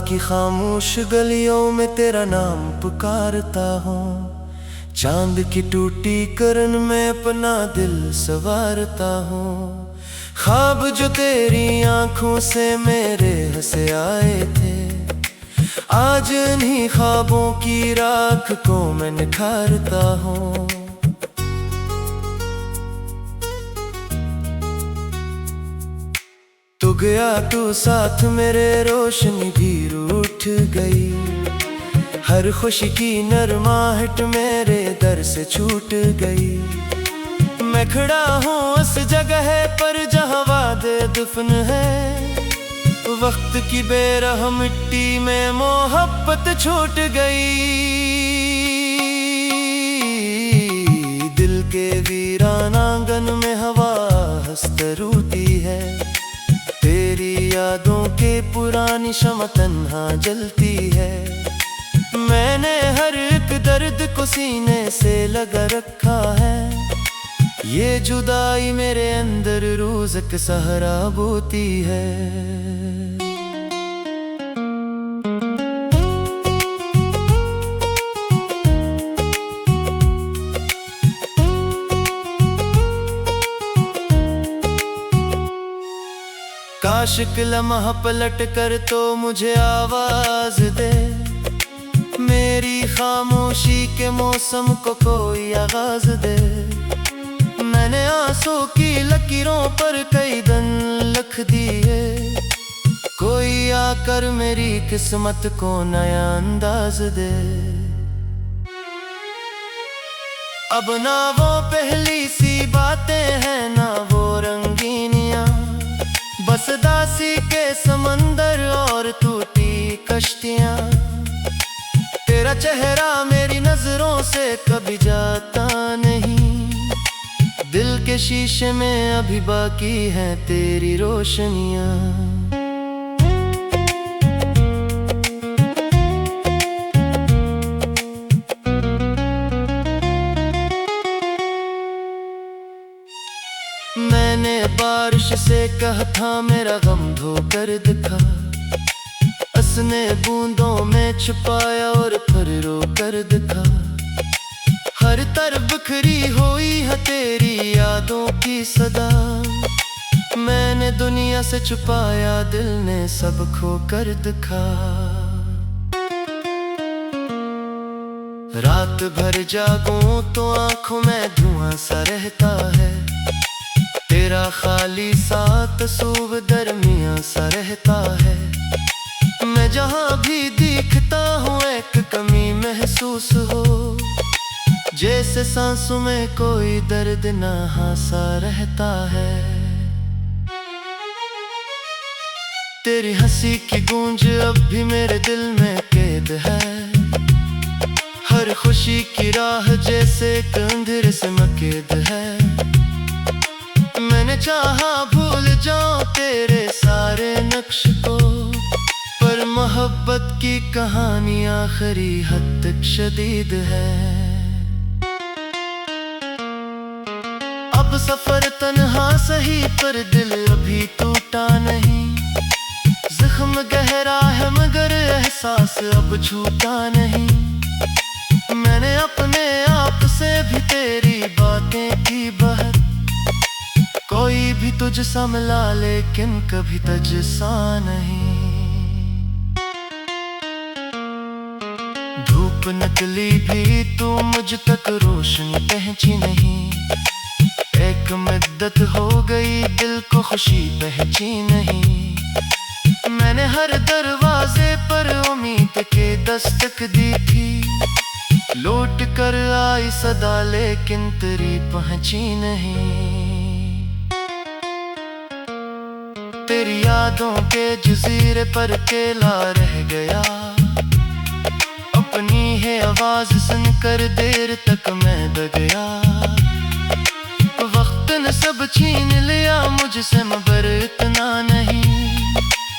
की खामोश गलियों में तेरा नाम पुकारता हूँ। चांद की टूटी किरण में अपना दिल संवारता हूँ। ख्वाब जो तेरी आंखों से मेरे हंसे आए थे, आज इन्हीं ख्वाबों की राख को मैं निखारता हूँ। तू गया तू साथ मेरे रोशनी भी रूठ गई। हर खुशी की नरमाहट मेरे दर से छूट गई। मैं खड़ा हूँ उस जगह पर जहाँ वादे दफन है। वक्त की बेरह मिट्टी में मोहब्बत छूट गई। दिल के वीरान आंगन में हवा हंसते रूठी है। तेरी यादों के पुरानी शम्म तन्हा जलती है। मैंने हर एक दर्द को सीने से लगा रखा है। ये जुदाई मेरे अंदर रोज एक सहारा बोती है। काश एक लम्हा पलट कर तो मुझे आवाज दे। मेरी खामोशी के मौसम को कोई आगाज दे। मैंने आंसू की लकीरों पर कई दिन लिख दिए। कोई आकर मेरी किस्मत को नया अंदाज दे। अब ना वो पहली सी बातें हैं ना वो रंगीनियां। बस दासी के समंदर और टूटी कश्तियां। तेरा चेहरा मेरी नजरों से कभी जाता नहीं। दिल के शीशे में अभी बाकी हैं तेरी रोशनियां। मैंने बारिश से कहा था मेरा गम धो कर दिखा। उसने बूंदों में छुपाया और फिर रो कर दिखा। हर तरफ बिखरी हुई है तेरी यादों की सदा। मैंने दुनिया से छुपाया, दिल ने सब खो कर दिखा। रात भर जागूं तो आंखों में धुआं सा रहता है। तेरा खाली सा तस्वीर दरमियां सा रहता है। मैं जहां भी दिखता हूँ एक कमी महसूस हो। जैसे सांसों में कोई दर्द नहा सा रहता है। तेरी हंसी की गूंज अब भी मेरे दिल में कैद है। हर खुशी की राह जैसे अंधेरे से मकैद है। मैंने चाहा भूल जाऊं तेरे सारे नक्श को, पर मोहब्बत की कहानी आखिरी हद तक शदीद है। अब सफर तन्हा सही पर दिल अभी टूटा नहीं। जख्म गहरा है मगर एहसास अब छूटा नहीं। मैंने अपने आप से भी तेरी बातें की बाहर। कोई भी तुझसा मिला लेकिन कभी तुझसा नहीं। धूप निकली भी तू मुझ तक रोशनी पहुंची नहीं। एक मुद्दत हो गई दिल को खुशी पहुंची नहीं। मैंने हर दरवाजे पर उम्मीद के दस्तक दी थी। लौट कर आई सदा लेकिन तेरी पहुंची नहीं। तेरी यादों के जजीरे पर अकेला रह गया। अपनी है आवाज सुनकर देर तक मैं दब गया। वक्त ने सब छीन लिया मुझसे मगर इतना नहीं।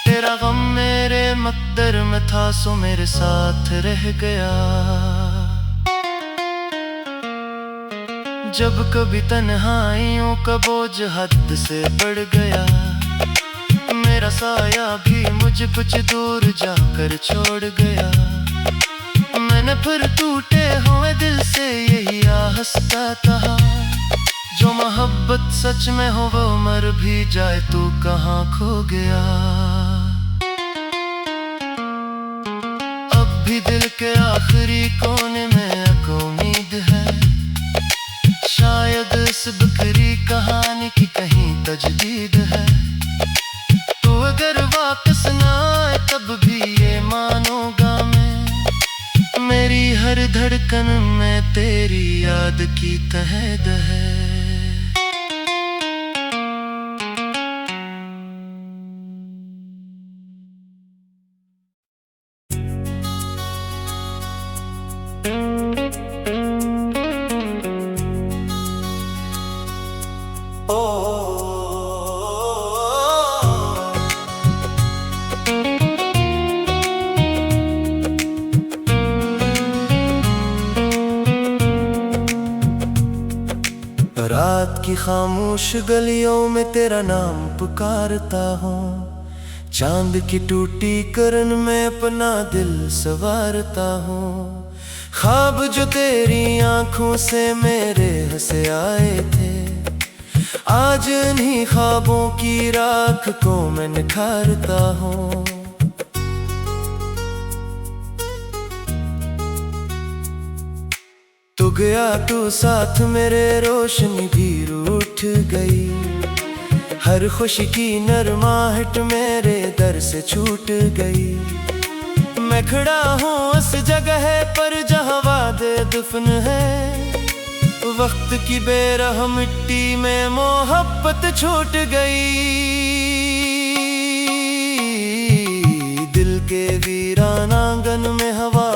तेरा गम मेरे मकदर में था सो मेरे साथ रह गया। जब कभी तन्हाइयों का बोझ हद से बढ़ गया। मेरा साया भी मुझे कुछ दूर जाकर छोड़ गया। मैंने फिर टूटे हुए दिल से यही आहस्ता कहा, जो मोहब्बत सच में हो वो मर भी जाए तू कहाँ खो गया। अब भी दिल के आखिरी कोने में एक उम्मीद है, शायद इस बिखरी कहानी की कहीं तजदीद है। तू अगर वापस ना आए तब भी ये मानूंगा मैं, मेरी हर धड़कन में तेरी याद की तहद है। रात की खामोश गलियों में तेरा नाम पुकारता हूँ, चांद की टूटी किरण में अपना दिल संवारता हूँ। ख्वाब जो तेरी आंखों से मेरे हंसे आए थे, आज इन्हीं ख्वाबों की राख को मैं निखारता हूँ। तू गया तू साथ मेरे रोशनी भी रूठ गई, हर खुशी की नरमाहट मेरे दर से छूट गई। मैं खड़ा हूँ उस जगह पर जहाँ वादे दफन है, वक्त की बेरह मिट्टी में मोहब्बत छूट गई। दिल के वीरान आंगन में हवा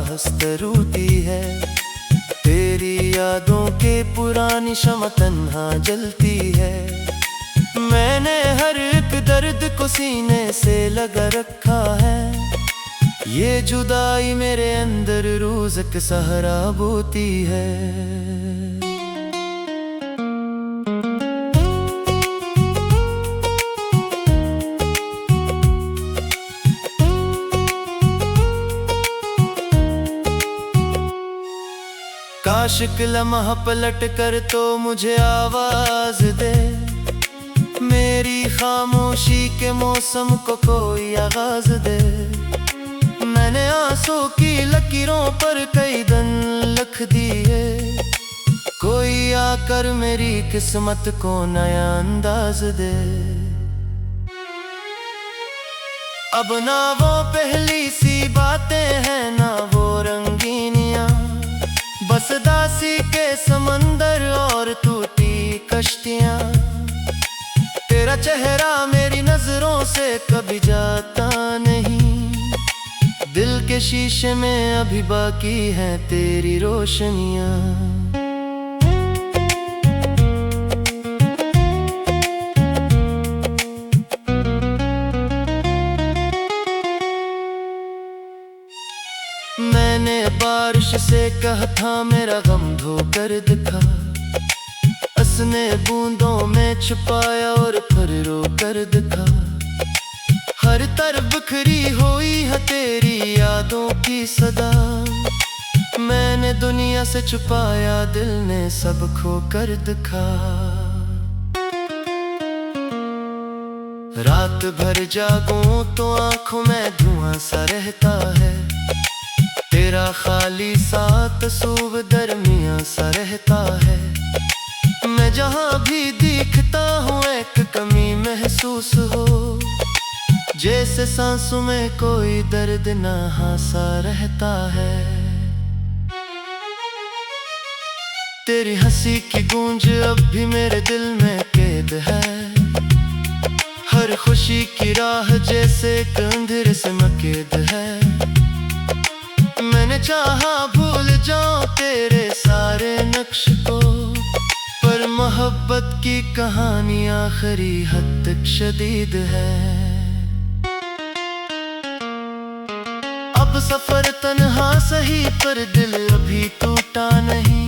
हंसत रूठी है, तेरी यादों के पुरानी शम्म तन्हा जलती है। मैंने हर एक दर्द को सीने से लगा रखा है, ये जुदाई मेरे अंदर रोज एक सहारा बोती है। काश एक लम्हा पलट कर तो मुझे आवाज दे, मेरी खामोशी के मौसम को कोई आगाज दे। मैंने आंसू की लकीरों पर कई दिन लिख दिए, कोई आकर मेरी किस्मत को नया अंदाज दे। अब ना वो पहली सी बातें हैं ना वो रंगीनियां, बस दासी के समंदर और टूटी कश्तियां। तेरा चेहरा मेरी नजरों से कभी जाता नहीं, दिल के शीशे में अभी बाकी हैं तेरी रोशनियां। मैंने बारिश से कहा था मेरा गम धो कर दिखा, असने बूंदों में छुपाया और फिर रो कर दिखा। हर तरफ बिखरी हुई है तेरी यादों की सदा, मैंने दुनिया से छुपाया दिल ने सब खो कर दिखा। रात भर जागूं तो आंखों में धुआं सा रहता है, तेरा खाली सा तस्वीर दरमियां सा रहता है। मैं जहां भी दिखता हूँ एक कमी महसूस हो, जैसे सांसों में कोई दर्द ना सा रहता है। तेरी हंसी की गूंज अब भी मेरे दिल में कैद है, हर खुशी की राह जैसे अंधेरे से मकैद है। मैंने चाहा भूल जाऊं तेरे सारे नक्श को, पर मोहब्बत की कहानी आखिरी हद तक शदीद है। अब सफर तन्हा सही पर दिल अभी टूटा नहीं,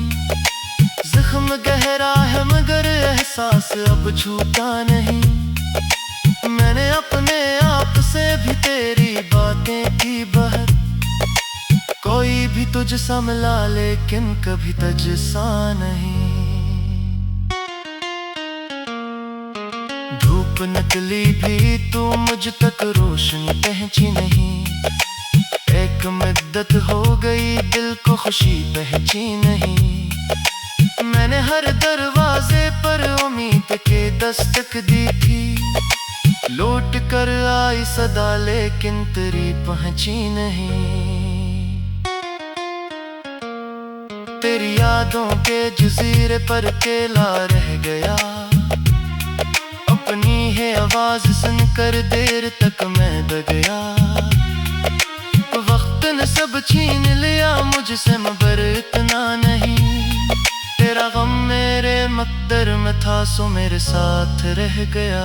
जख्म गहरा है मगर एहसास अब छूटा नहीं। मैंने अपने आप से भी तेरी बातें की बहर, कोई भी तुझसा मिला लेकिन कभी तुझसा नहीं। धूप निकली भी तू मुझ तक रोशनी पहुंची नहीं। एक मुद्दत हो गई दिल को खुशी पहुंची नहीं। मैंने हर दरवाजे पर उम्मीद के दस्तक दी थी, लौट कर आई सदा लेकिन तेरी पहुंची नहीं। तेरी यादों के जजीरे पर अकेला रह गया, अपनी है आवाज सुनकर देर तक मैं दब गया। वक्त ने सब छीन लिया मुझसे मगर इतना नहीं, तेरा गम मेरे मकदर में था सो मेरे साथ रह गया।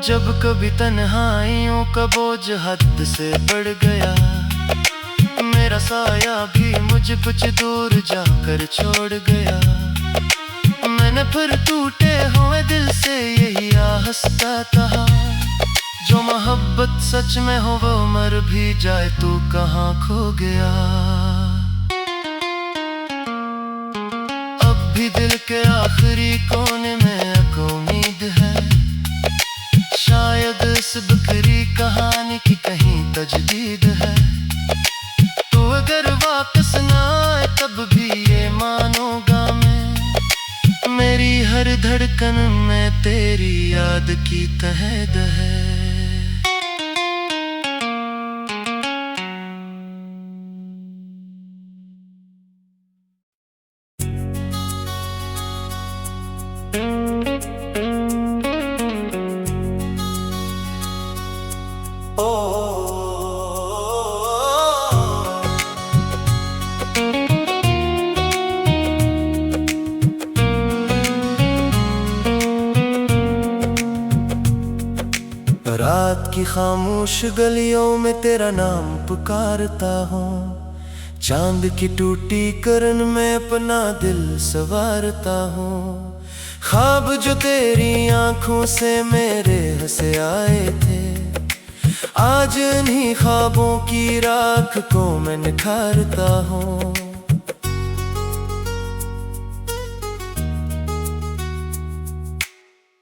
जब कभी तन्हाइयों का बोझ हद से बढ़ गया, मेरा साया भी मुझे कुछ दूर जाकर छोड़ गया। मैंने फिर टूटे हुए दिल से यही आहस्ता कहा, जो मोहब्बत सच में हो वो मर भी जाए तू कहाँ खो गया। अब भी दिल के आखिरी कोने में एक उम्मीद है, शायद इस बिखरी कहानी की कहीं तजदीद है। तू अगर वापस ना आए तब भी ये मानूंगा मैं, मेरी हर धड़कन में तेरी याद की तहद है। रात की खामोश गलियों में तेरा नाम पुकारता हूँ, चांद की टूटी किरण में अपना दिल संवारता हूँ। ख्वाब जो तेरी आंखों से मेरे हंसे आए थे, आज इन्हीं ख्वाबों की राख को मैं निखारता हूँ।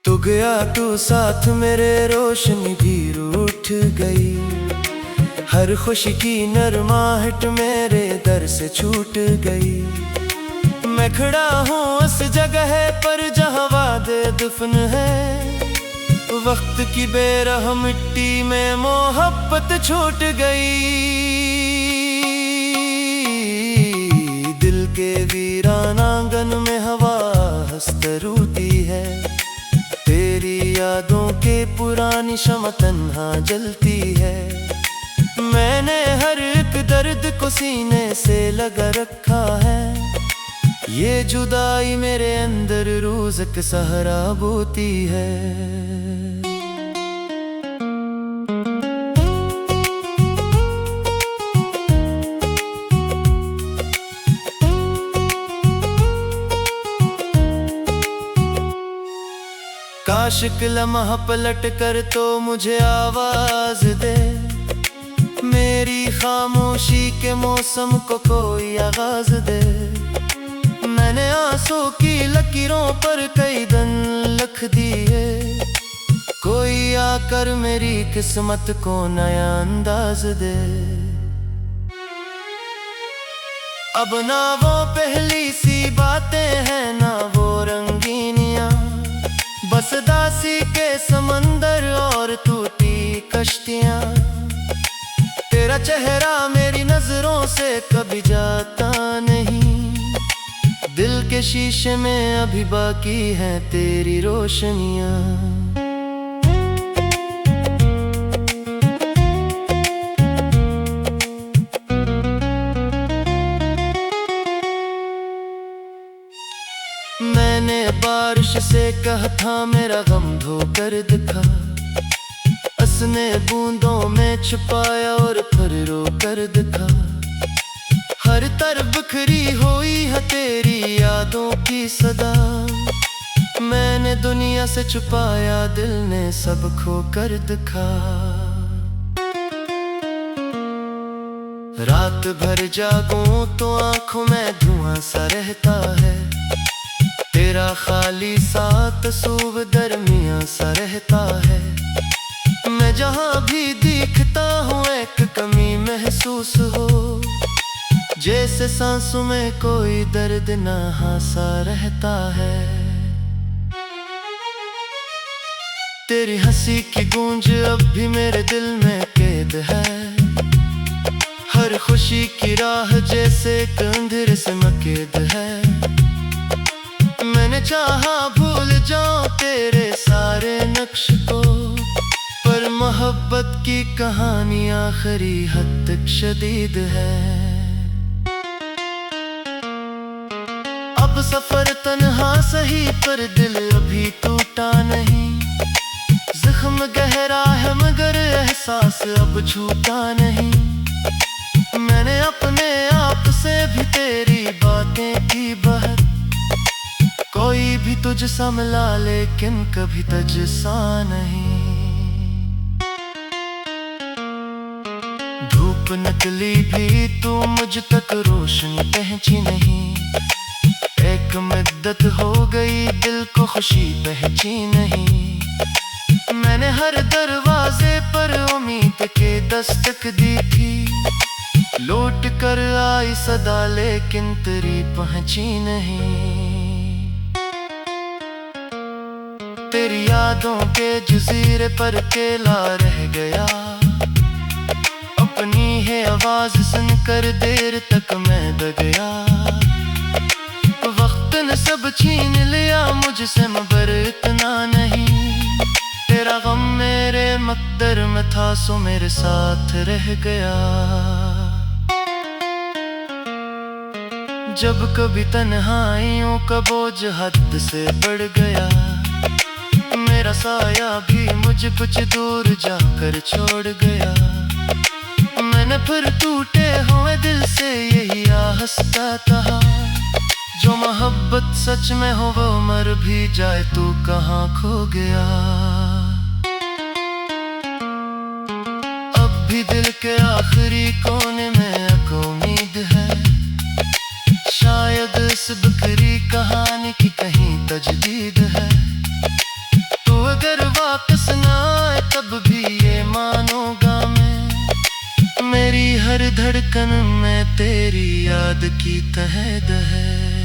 तू गया तू साथ मेरे रोशनी भी रूठ गई, हर खुशी की नरमाहट मेरे दर से छूट गई। मैं खड़ा हूँ उस जगह पर जहाँ वादे दफन है, वक्त की बेरह मिट्टी में मोहब्बत छूट गई। दिल के वीरान आंगन में हवा हंसते रूठी है, तेरी यादों के पुरानी शम्म तन्हा जलती है। मैंने हर एक दर्द को सीने से लगा रखा है, ये जुदाई मेरे अंदर रोज एक सहारा बोती है। काश एक लम्हा पलट कर तो मुझे आवाज दे, मेरी खामोशी के मौसम को कोई आगाज दे। मैंने आंसू की लकीरों पर कई दिन लिख दिए, कोई आकर मेरी किस्मत को नया अंदाज दे। अब ना वो पहली सी बातें हैं ना वो रंगीनियां, बस दासी के समंदर और टूटी कश्तियां। तेरा चेहरा मेरी नजरों से कभी जाता नहीं, दिल के शीशे में अभी बाकी हैं तेरी रोशनियां। मैंने बारिश से कहा था मेरा गम धोकर दिखा, असने बूंदों में छुपाया और फिर रो कर दिखा। हर तरफ बिखरी हुई है तेरी यादों की सदा, मैंने दुनिया से छुपाया, दिल ने सब खो कर दिखा। रात भर जागूं तो आंखों में धुआं सा रहता है, तेरा खाली सा तस्वीर दरमियां सा रहता है। मैं जहां भी दिखता हूँ एक कमी महसूस हो, जैसे सांसों में कोई दर्द ना सा रहता है। तेरी हंसी की गूंज अब भी मेरे दिल में कैद है, हर खुशी की राह जैसे अंधेरे से मकैद है। मैंने चाहा भूल जाऊं तेरे सारे नक्श को, पर मोहब्बत की कहानी आखिरी हद तक शदीद है। अब सफर तन्हा सही पर दिल अभी टूटा नहीं, जख्म गहरा है मगर एहसास अब छूटा नहीं। मैंने अपने आप से भी तेरी बातें की बात, कोई भी तुझसा मिला लेकिन कभी तुझसा नहीं। धूप निकली भी तू मुझ तक रोशनी पहुंची नहीं, एक मुद्दत हो गई दिल को खुशी पहुंची नहीं। मैंने हर दरवाजे पर उम्मीद के दस्तक दी थी, लौट कर आई सदा लेकिन तेरी पहुंची नहीं। तेरी यादों के जजीरे पर अकेला रह गया, अपनी है आवाज सुनकर देर तक मैं दब गया। वक्त ने सब छीन लिया मुझसे मगर इतना नहीं, तेरा गम मेरे मकदर में था सो मेरे साथ रह गया। जब कभी तन्हाइयों का बोझ हद से बढ़ गया, मेरा साया भी मुझे कुछ दूर जाकर छोड़ गया। मैंने फिर टूटे हुए दिल से यही हंसता था, जो मोहब्बत सच में हो वो मर भी जाए तू कहाँ खो गया। अब भी दिल के आखिरी कोने में एक उम्मीद है, शायद इस बिखरी कहानी की कहीं तजदीद है। तू अगर वापस ना आए तब भी ये मानूंगा मैं, मेरी हर धड़कन में तेरी याद की तहद है।